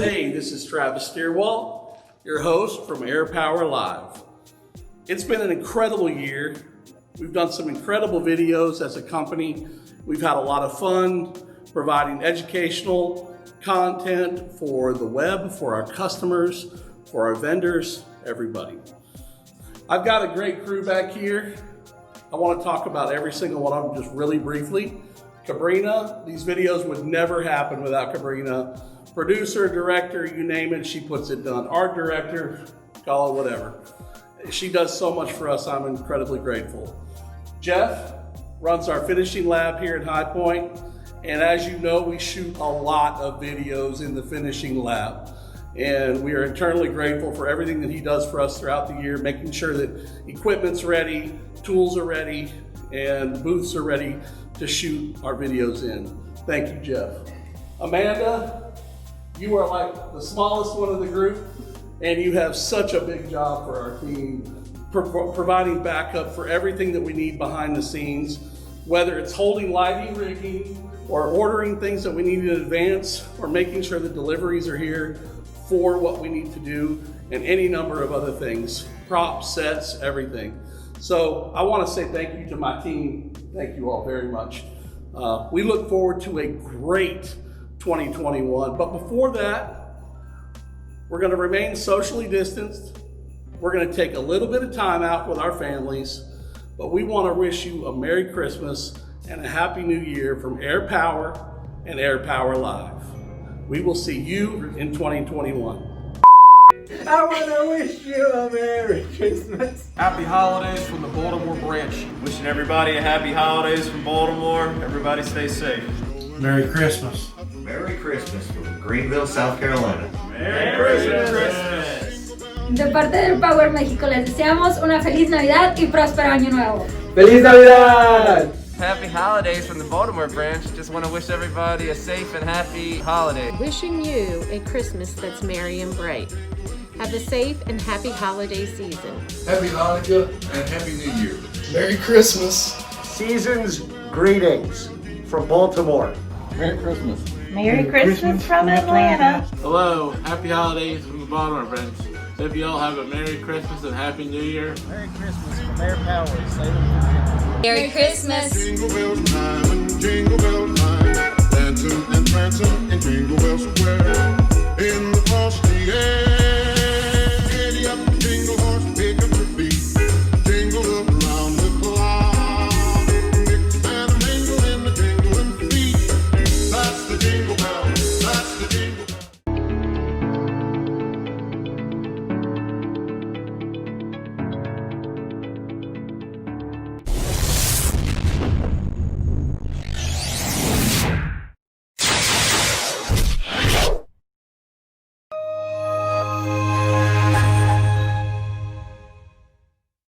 Hey, this is Travis Steerwalt, your host from Air Power Live. It's been an incredible year. We've done some incredible videos as a company. We've had a lot of fun providing educational content for the web, for our customers, for our vendors, everybody. I've got a great crew back here. I want to talk about every single one of them just really briefly. Cabrina, these videos would never happen without Cabrina. Producer, director, you name it, she puts it done. Art director, call it whatever. She does so much for us, I'm incredibly grateful. Jeff runs our finishing lab here at High Point, and as you know, we shoot a lot of videos in the finishing lab. And we are eternally grateful for everything that he does for us throughout the year, making sure that equipment's ready, tools are ready, and booths are ready to shoot our videos in. Thank you, Jeff. Amanda, you are like the smallest one of the group, and you have such a big job for our team, providing backup for everything that we need behind the scenes, whether it's holding lighting rigging, or ordering things that we need in advance, or making sure the deliveries are here for what we need to do, and any number of other things, props, sets, everything. So I want to say thank you to my team. Thank you all very much. We look forward to a great 2021, but before that, we're going to remain socially distanced. We're going to take a little bit of time out with our families, but we want to wish you a Merry Christmas and a Happy New Year from Air Power and Air Power Live. We will see you in 2021. I want to wish you a Merry Christmas. Happy holidays from the Baltimore branch. Wishing everybody a happy holidays from Baltimore. Everybody stay safe. Merry Christmas. Merry Christmas from Greenville, South Carolina. Merry Christmas. De parte del Power México les deseamos una feliz Navidad y próspero año nuevo. ¡Feliz Navidad! Happy holidays from the Baltimore branch. Just want to wish everybody a safe and happy holiday. Wishing you a Christmas that's merry and bright. Have a safe and happy holiday season. Happy Hanukkah and Happy New Year. Merry Christmas. Season's greetings from Baltimore. Merry Christmas. Merry Christmas from Atlanta. Hello, happy holidays from the Baltimore branch. Hope you all have a Merry Christmas and Happy New Year. Merry Christmas from Air Power, Salem, Virginia. Merry Christmas. Jingle bell time, jingle bell time.